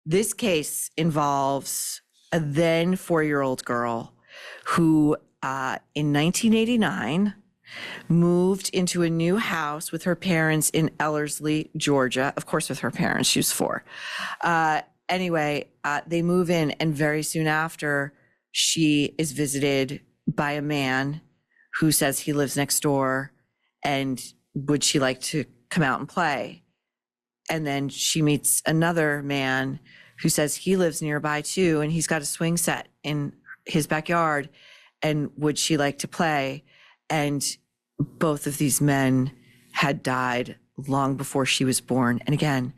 This case involves a then 4-year-old girl who in 1989 moved into a new house with her parents in Ellerslie, Georgia. Of course, with her parents, she was 4. Anyway, they move in, and very soon after, she is visited by a man who says he lives next door, and would she like to come out and play? And then she meets another man who says he lives nearby too, and he's got a swing set in his backyard, and would she like to play? And both of these men had died long before she was born. And again,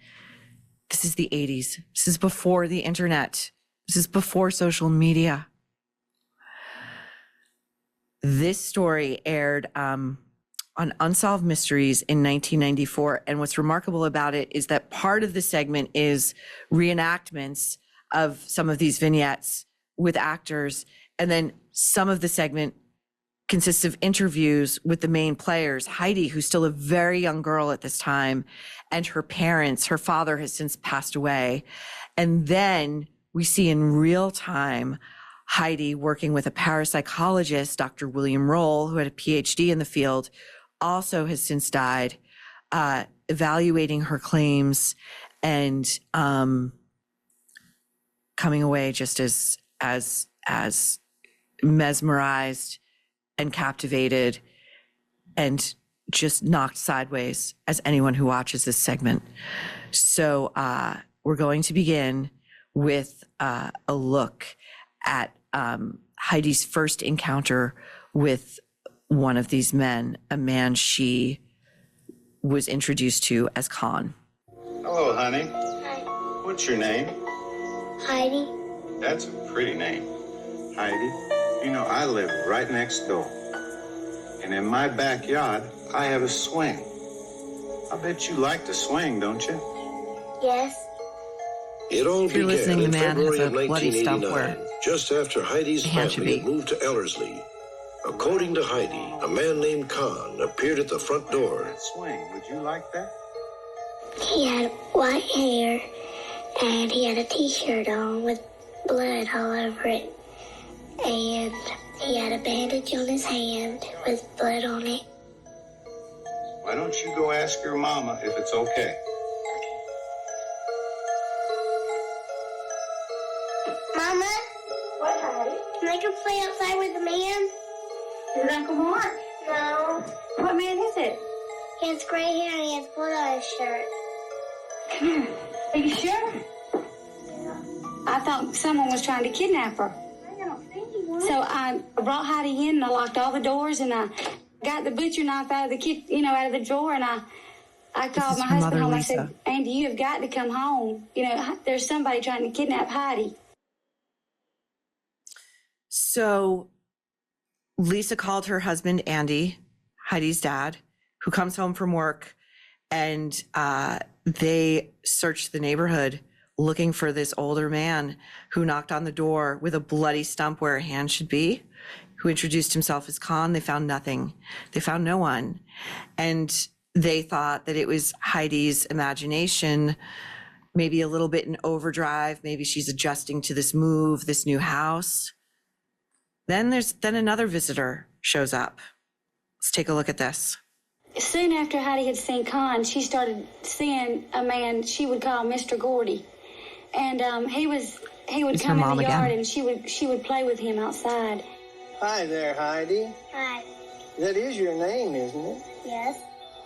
this is the 80s. This is before the internet. This is before social media. This story aired on Unsolved Mysteries in 1994. And what's remarkable about it is that part of the segment is reenactments of some of these vignettes with actors. And then some of the segment consists of interviews with the main players, Heidi, who's still a very young girl at this time, and her parents. Her father has since passed away. And then we see in real time Heidi working with a parapsychologist, Dr. William Roll, who had a PhD in the field, also has since died, evaluating her claims and coming away just as mesmerized and captivated and just knocked sideways as anyone who watches this segment. So we're going to begin with a look at Heidi's first encounter with one of these men, a man she was introduced to as Khan. Hello, honey. Hi. What's your name? Heidi. That's a pretty name, Heidi. You know, I live right next door. And in my backyard, I have a swing. I bet you like to swing, don't you? Yes. It all If you're began listening, the in man has February a of bloody stump 1989, where just after Heidi's the hand should family be. had moved to Ellerslie. According to Heidi, a man named Khan appeared at the front door. That swing, would you like that? He had white hair, and he had a t-shirt on with blood all over it. And he had a bandage on his hand with blood on it. Why don't you go ask your mama if it's okay? Mama? What, Heidi? Can I go play outside with the man? Is it Uncle Mark? No. What man is it? He has gray hair and he has blood on his shirt. Come here. Are you sure? I thought someone was trying to kidnap her. I don't think he was. So I brought Heidi in and I locked all the doors and I got the butcher knife out of the out of the drawer, and I called my husband mother, home. Lisa. I said, Andy, you have got to come home. There's somebody trying to kidnap Heidi. So Lisa called her husband, Andy, Heidi's dad, who comes home from work, and they searched the neighborhood looking for this older man who knocked on the door with a bloody stump where a hand should be, who introduced himself as Khan. They found nothing. They found no one. And they thought that it was Heidi's imagination, maybe a little bit in overdrive. Maybe she's adjusting to this move, this new house. Then another visitor shows up. Let's take a look at this. Soon after Heidi had seen Khan, she started seeing a man she would call Mr. Gordy. And he would It's come her in the mom yard again. and she would play with him outside. Hi there, Heidi. Hi. That is your name, isn't it? Yes.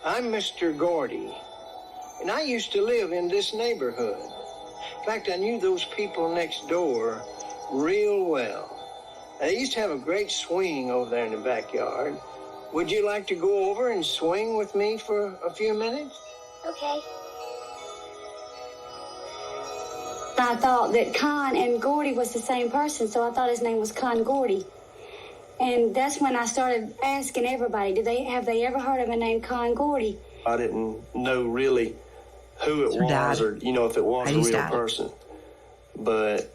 I'm Mr. Gordy, and I used to live in this neighborhood. In fact, I knew those people next door real well. They used to have a great swing over there in the backyard. Would you like to go over and swing with me for a few minutes? Okay. I thought that Khan and Gordy was the same person, so I thought his name was Khan Gordy. And that's when I started asking everybody, have they ever heard of a name Khan Gordy? I didn't know really who it Her dad. was, or if it was Heidi's a real dad. person. But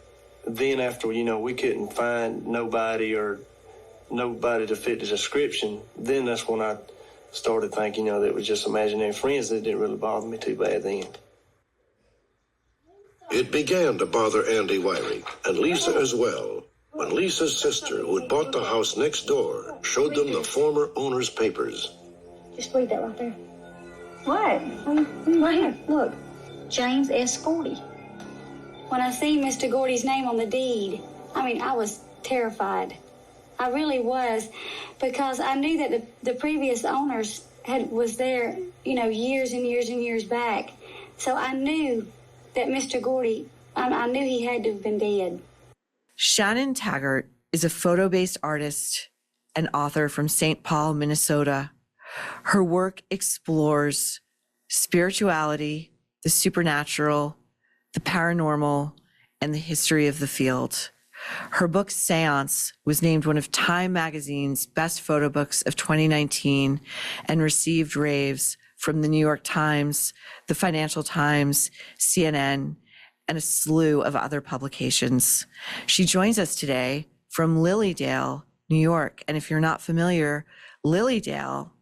then after we couldn't find nobody to fit the description, then that's when I started thinking that it was just imaginary friends. That didn't really bother me too bad then. It began to bother Andy Wyrick, and Lisa as well, when Lisa's sister, who had bought the house next door, showed them the former owner's papers. Just read that right there. What? Right here. Look. James S. Gordy. When I see Mr. Gordy's name on the deed, I was terrified. I really was, because I knew that the previous owners was there, years and years and years back. So I knew that Mr. Gordy, I knew he had to have been dead. Shannon Taggart is a photo-based artist and author from St. Paul, Minnesota. Her work explores spirituality, the supernatural, the paranormal, and the history of the field. Her book, Séance, was named one of Time magazine's best photo books of 2019 and received raves from the New York Times, the Financial Times, CNN, and a slew of other publications. She joins us today from Lilydale, New York. And if you're not familiar, Lilydale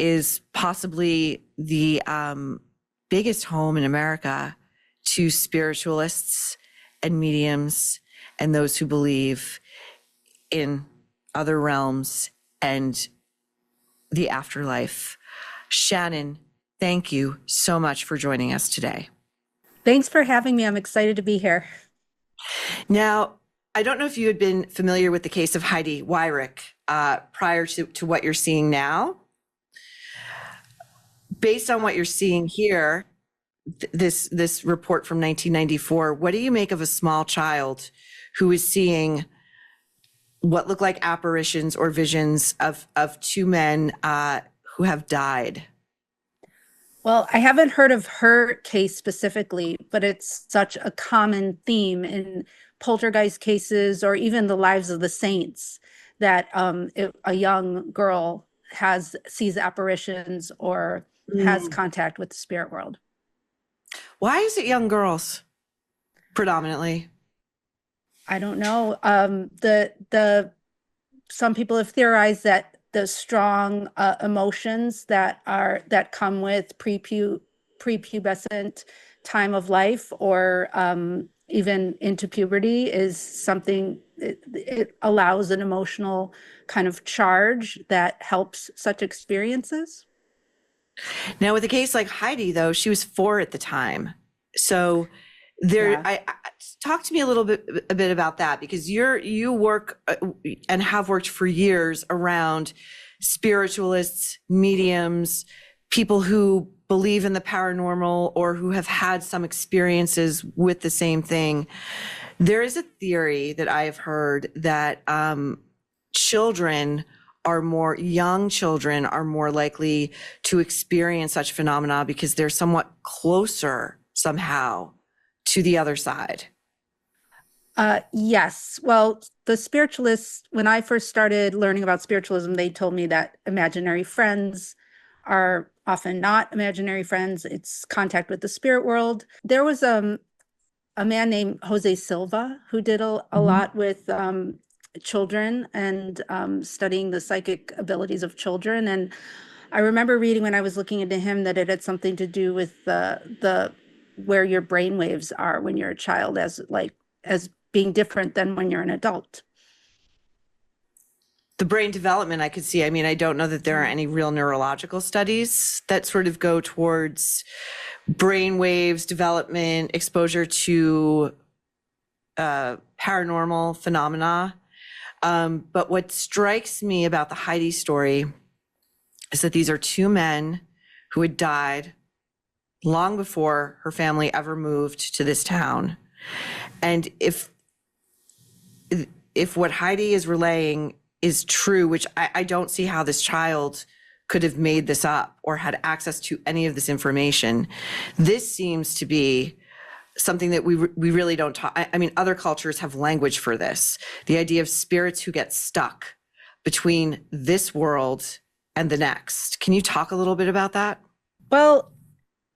is possibly the biggest home in America to spiritualists and mediums and those who believe in other realms and the afterlife. Shannon, thank you so much for joining us today. Thanks for having me. I'm excited to be here. Now, I don't know if you had been familiar with the case of Heidi Wyrick prior to what you're seeing now. Based on what you're seeing here, this report from 1994, what do you make of a small child who is seeing what look like apparitions or visions of two men who have died? Well, I haven't heard of her case specifically, but it's such a common theme in poltergeist cases or even the lives of the saints that a young girl sees apparitions or has contact with the spirit world. Why is it young girls predominantly? I don't know. Some people have theorized that the strong emotions that come with prepubescent time of life or even into puberty is something, it allows an emotional kind of charge that helps such experiences. Now, with a case like Heidi, though, she was 4 at the time. So talk to me a bit about that, because you work and have worked for years around spiritualists, mediums, people who believe in the paranormal or who have had some experiences with the same thing. There is a theory that I have heard that young children are more likely to experience such phenomena because they're somewhat closer somehow to the other side. Yes. Well, the spiritualists, when I first started learning about spiritualism, they told me that imaginary friends are often not imaginary friends. It's contact with the spirit world. There was a man named Jose Silva who did a lot with children and studying the psychic abilities of children. And I remember reading when I was looking into him that it had something to do with the where your brain waves are when you're a child as being different than when you're an adult. The brain development I could see. I mean, I don't know that there are any real neurological studies that sort of go towards brain waves development, exposure to paranormal phenomena. But what strikes me about the Heidi story is that these are two men who had died long before her family ever moved to this town. And if what Heidi is relaying is true, which I don't see how this child could have made this up or had access to any of this information, this seems to be something that we really don't talk. I mean, other cultures have language for this. The idea of spirits who get stuck between this world and the next. Can you talk a little bit about that? Well,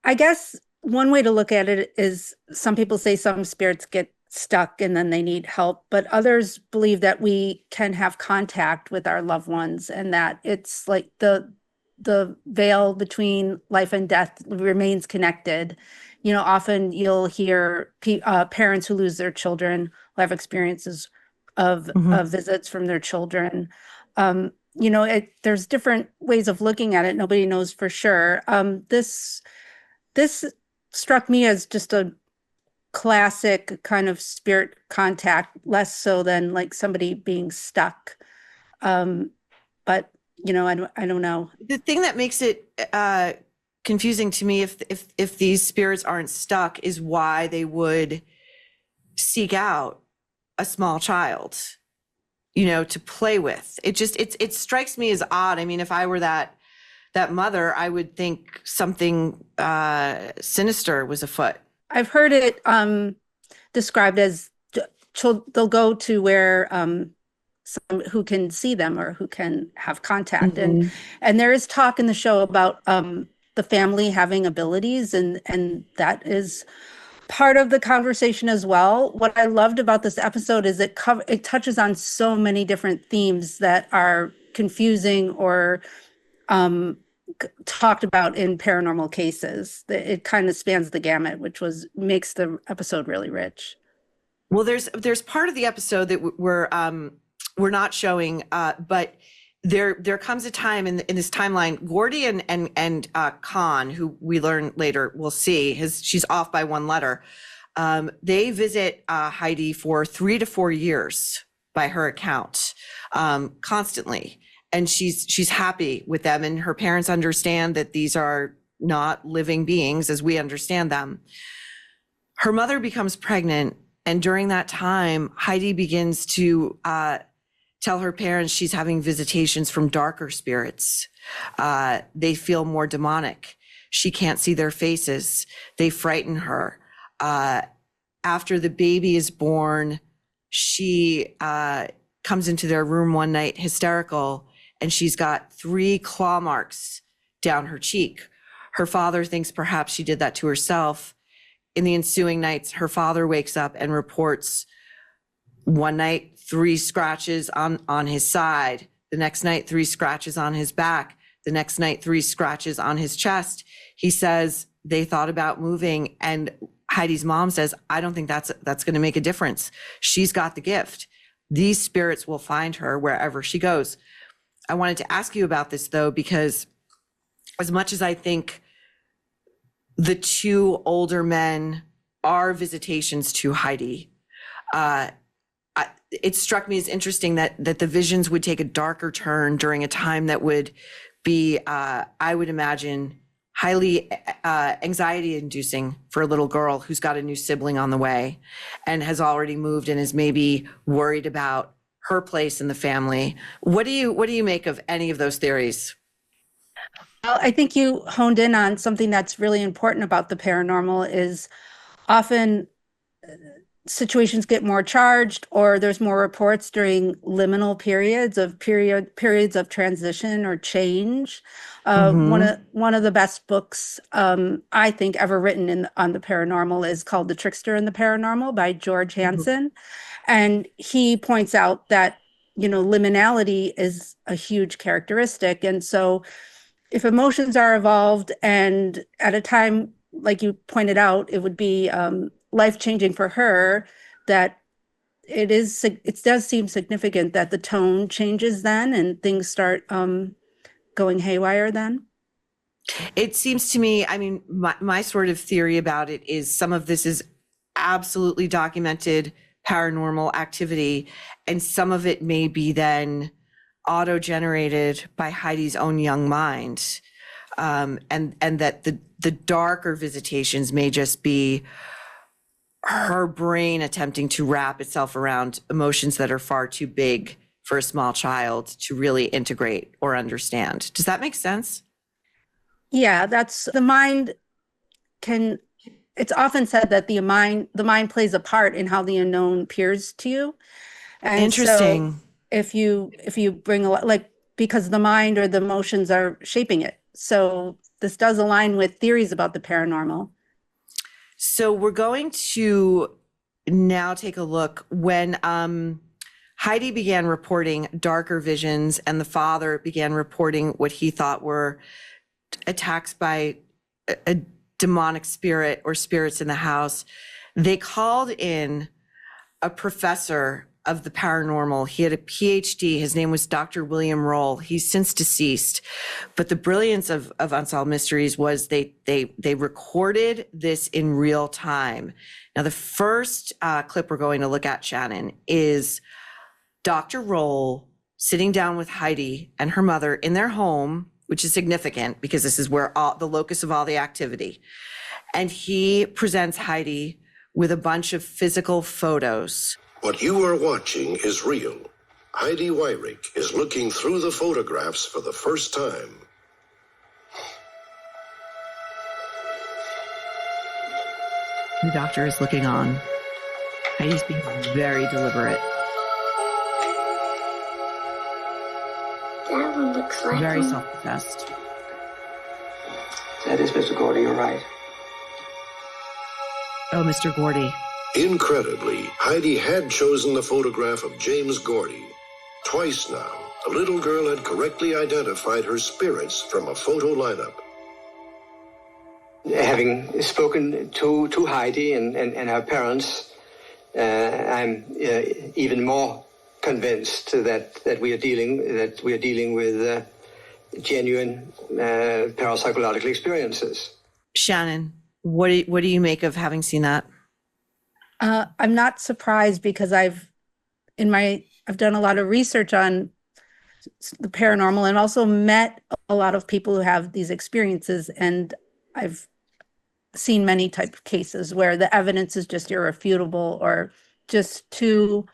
I guess one way to look at it is some people say some spirits get stuck and then they need help, but others believe that we can have contact with our loved ones and that it's like the veil between life and death remains connected. Often you'll hear parents who lose their children who have experiences of visits from their children. There's different ways of looking at it. Nobody knows for sure. This struck me as just a classic kind of spirit contact, less so than like somebody being stuck. But I don't know. The thing that makes it confusing to me, if these spirits aren't stuck, is why they would seek out a small child, to play with. It strikes me as odd. I mean, if I were that mother, I would think something sinister was afoot. I've heard it described as they'll go to where some who can see them or who can have contact. Mm-hmm. And there is talk in the show about the family having abilities, and that is part of the conversation as well. What I loved about this episode is it touches on so many different themes that are confusing or talked about in paranormal cases. It kind of spans the gamut, which makes the episode really rich. Well, there's part of the episode that we're not showing, but there comes a time in this timeline, Gordy and Khan, who we learn later, we'll see, she's off by one letter. They visit Heidi for 3 to 4 years by her account, constantly. And she's happy with them, and her parents understand that these are not living beings as we understand them. Her mother becomes pregnant, and during that time, Heidi begins to tell her parents she's having visitations from darker spirits. They feel more demonic. She can't see their faces. They frighten her. After the baby is born, she comes into their room one night hysterical, and she's got 3 claw marks down her cheek. Her father thinks perhaps she did that to herself. In the ensuing nights, her father wakes up and reports one night 3 scratches on his side, the next night 3 scratches on his back, the next night 3 scratches on his chest. He says they thought about moving, and Heidi's mom says, I don't think that's going to make a difference. She's got the gift. These spirits will find her wherever she goes. I wanted to ask you about this, though, because as much as I think the 2 older men are visitations to Heidi, it struck me as interesting that the visions would take a darker turn during a time that would be, I would imagine, highly anxiety inducing for a little girl who's got a new sibling on the way and has already moved and is maybe worried about her place in the family. What do you make of any of those theories? Well, I think you honed in on something that's really important about the paranormal is often situations get more charged, or there's more reports during liminal periods of transition or change. One of the best books I think ever written on the paranormal is called The Trickster and the Paranormal by George Hansen. And he points out that, liminality is a huge characteristic. And so if emotions are evolved and at a time, like you pointed out, it would be life-changing for her, that it does seem significant that the tone changes then and things start going haywire then. It seems to me, I mean, my sort of theory about it is some of this is absolutely documented paranormal activity, and some of it may be then auto-generated by Heidi's own young mind, and that the darker visitations may just be her brain attempting to wrap itself around emotions that are far too big for a small child to really integrate or understand. Does that make sense? Yeah, that's the mind it's often said that the mind plays a part in how the unknown appears to you. And interesting. So if you bring because the mind or the emotions are shaping it. So this does align with theories about the paranormal. So we're going to now take a look when Heidi began reporting darker visions and the father began reporting what he thought were attacks by demonic spirit or spirits in the house, they called in a professor of the paranormal. He had a PhD. His name was Dr. William Roll. He's since deceased. But the brilliance of Unsolved Mysteries was they recorded this in real time. Now, the first clip we're going to look at, Shannon, is Dr. Roll sitting down with Heidi and her mother in their home, which is significant because this is where the locus of all the activity. And he presents Heidi with a bunch of physical photos. What you are watching is real. Heidi Wyrick is looking through the photographs for the first time. The doctor is looking on. Heidi's being very deliberate. That one looks like Very him. self-possessed. That is Mr. Gordy, you're right. Oh, Mr. Gordy. Incredibly, Heidi had chosen the photograph of James Gordy. Twice now, the little girl had correctly identified her spirits from a photo lineup. Having spoken to Heidi and her parents, I'm even more convinced that we are dealing with genuine parapsychological experiences. Shannon, what do you make of having seen that? I'm not surprised because I've done a lot of research on the paranormal and also met a lot of people who have these experiences, and I've seen many type of cases where the evidence is just irrefutable or just too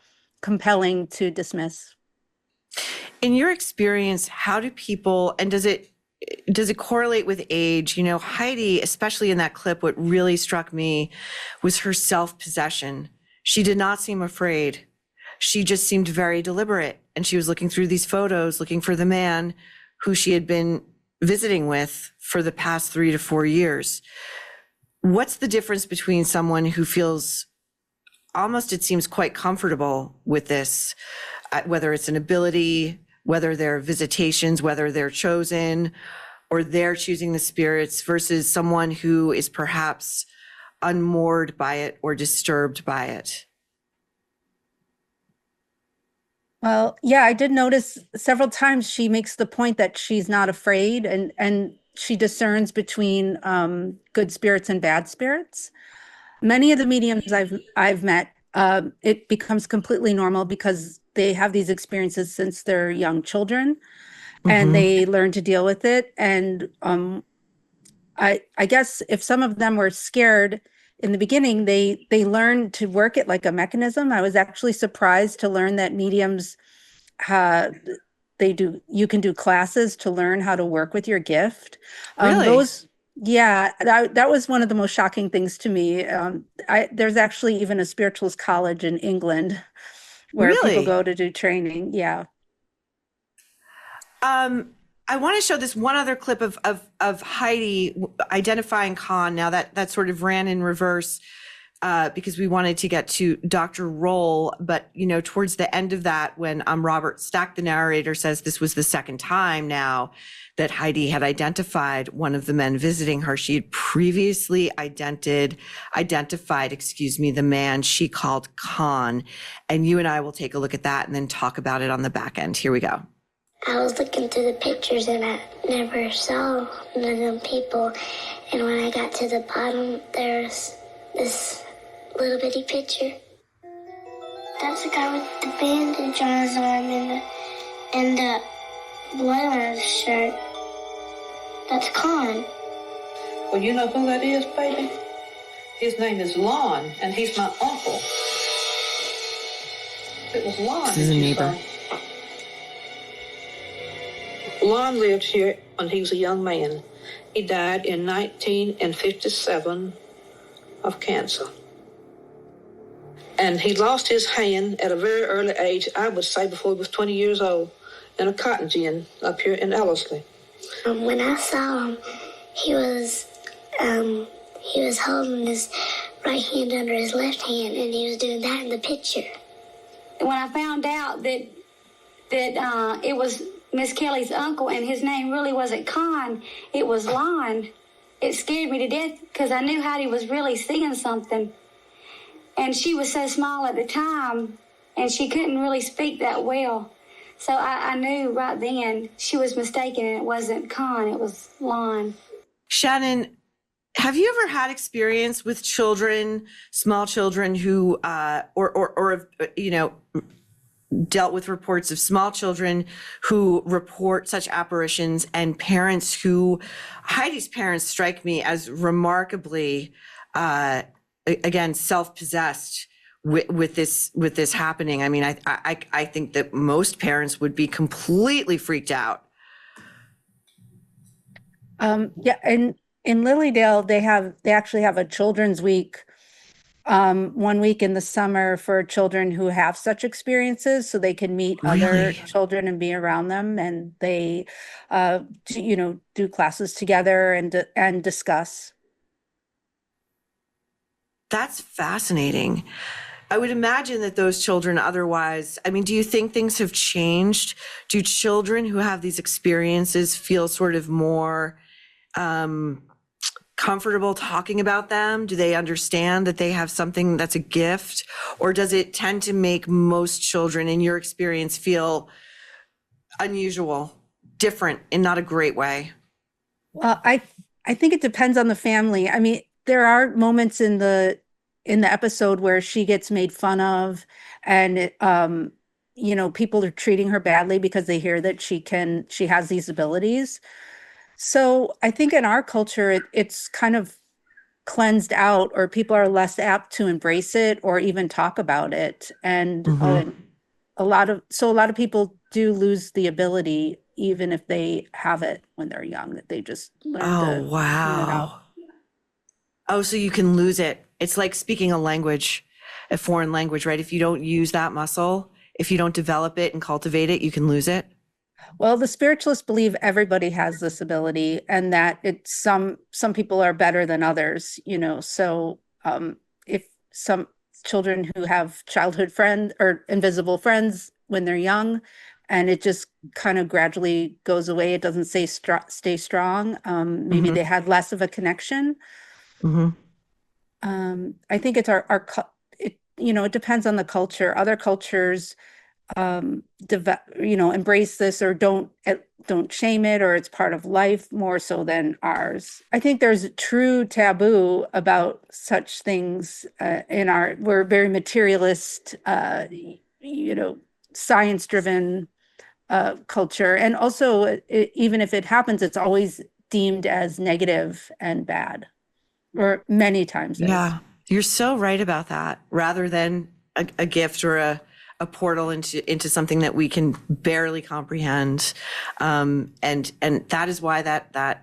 compelling to dismiss. In your experience, how do people, and does it correlate with age? You know, Heidi, especially in that clip, what really struck me was her self-possession. She did not seem afraid. She just seemed very deliberate. And she was looking through these photos, looking for the man who she had been visiting with for the past 3 to 4 years. What's the difference between someone who feels almost, it seems, quite comfortable with this, whether it's an ability, whether they're visitations, whether they're chosen, or they're choosing the spirits, versus someone who is perhaps unmoored by it or disturbed by it? Well, yeah, I did notice several times she makes the point that she's not afraid and she discerns between good spirits and bad spirits. Many of the mediums I've met, it becomes completely normal because they have these experiences since they're young children, and they learn to deal with it. And I guess if some of them were scared in the beginning, they learn to work it like a mechanism. I was actually surprised to learn that mediums, you can do classes to learn how to work with your gift. Really? That was one of the most shocking things to me. There's actually even a spiritualist college in England where people go to do training. Yeah. I want to show this one other clip of Heidi identifying Khan. Now that sort of ran in reverse because we wanted to get to Dr. Roll, but towards the end of that, when Robert Stack, the narrator, says this was the second time now that Heidi had identified one of the men visiting her. She had previously identified, the man she called Khan. And you and I will take a look at that and then talk about it on the back end. Here we go. I was looking through the pictures and I never saw none of them people. And when I got to the bottom, there's this little bitty picture. That's the guy with the bandage on his arm and the blood on his shirt. That's Khan. Well, you know who that is, baby? His name is Lon, and he's my uncle. It was Lon. This is a neighbor. Lon lived here when he was a young man. He died in 1957 of cancer. And he lost his hand at a very early age, I would say before he was 20 years old, in a cotton gin up here in Ellerslie. When I saw him, he was holding his right hand under his left hand, and he was doing that in the picture. When I found out that it was Miss Kelly's uncle and his name really wasn't Khan, it was Lon, it scared me to death because I knew Heidi was really seeing something. And she was so small at the time, and she couldn't really speak that well. So I knew right then she was mistaken, and it wasn't Con, it was Lon. Shannon, have you ever had experience with children, small children who, or dealt with reports of small children who report such apparitions, and parents who, Heidi's parents strike me as remarkably, again, self-possessed with this happening? I mean, I think that most parents would be completely freaked out. Yeah, and in Lilydale, they actually have a children's week, 1 week in the summer for children who have such experiences, so they can meet other Really? children and be around them, and they, do classes together and discuss. That's fascinating. I would imagine that those children otherwise, I mean, do you think things have changed? Do children who have these experiences feel sort of more comfortable talking about them? Do they understand that they have something that's a gift? Or does it tend to make most children, in your experience, feel unusual, different, in not a great way? Well, I think it depends on the family. I mean, there are moments in the episode where she gets made fun of, and people are treating her badly because they hear that she has these abilities. So I think in our culture, it's kind of cleansed out, or people are less apt to embrace it or even talk about it. And a lot of people do lose the ability, even if they have it when they're young, that they just learn to tune it out. Oh, so you can lose it. It's like speaking a language, a foreign language, right? If you don't use that muscle, if you don't develop it and cultivate it, you can lose it. Well, the spiritualists believe everybody has this ability, and that some people are better than others, So if some children who have childhood friends or invisible friends when they're young, and it just kind of gradually goes away, it doesn't stay strong. Maybe they had less of a connection. I think it's it depends on the culture. Other cultures embrace this, or don't shame it, or it's part of life more so than ours. I think there's a true taboo about such things we're very materialist, science-driven culture. And also, even if it happens, it's always deemed as negative and bad, or many times. Yeah, you're so right about that. Rather than a gift or a portal into something that we can barely comprehend, and that is why that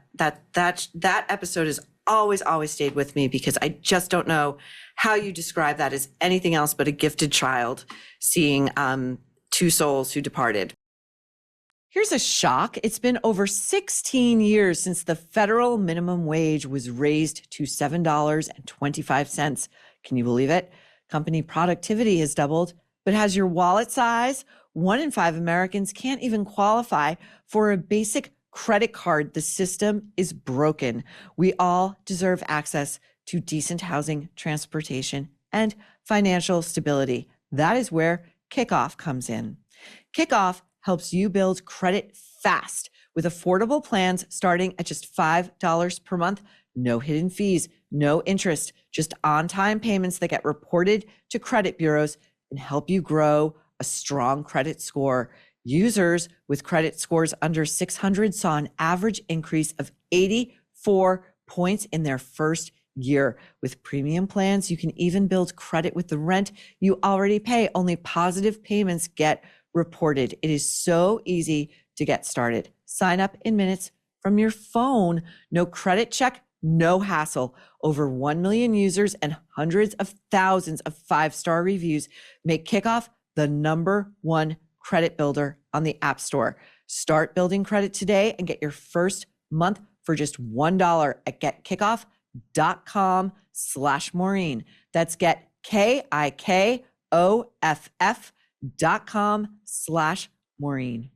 episode has always stayed with me, because I just don't know how you describe that as anything else but a gifted child seeing two souls who departed. Here's a shock. It's been over 16 years since the federal minimum wage was raised to $7.25. Can you believe it? Company productivity has doubled, but has your wallet size? 1 in 5 Americans can't even qualify for a basic credit card. The system is broken. We all deserve access to decent housing, transportation, and financial stability. That is where Kickoff comes in. Kickoff helps you build credit fast with affordable plans starting at just $5 per month. No hidden fees, no interest, just on-time payments that get reported to credit bureaus and help you grow a strong credit score. Users with credit scores under 600 saw an average increase of 84 points in their first year. With premium plans, you can even build credit with the rent you already pay. Only positive payments get reported. It is so easy to get started. Sign up in minutes from your phone. No credit check, no hassle. Over 1 million users and hundreds of thousands of 5-star reviews make Kickoff the #1 credit builder on the App Store. Start building credit today and get your first month for just $1 at getkickoff.com/Maureen. That's GetKIKOFF.com/Maureen.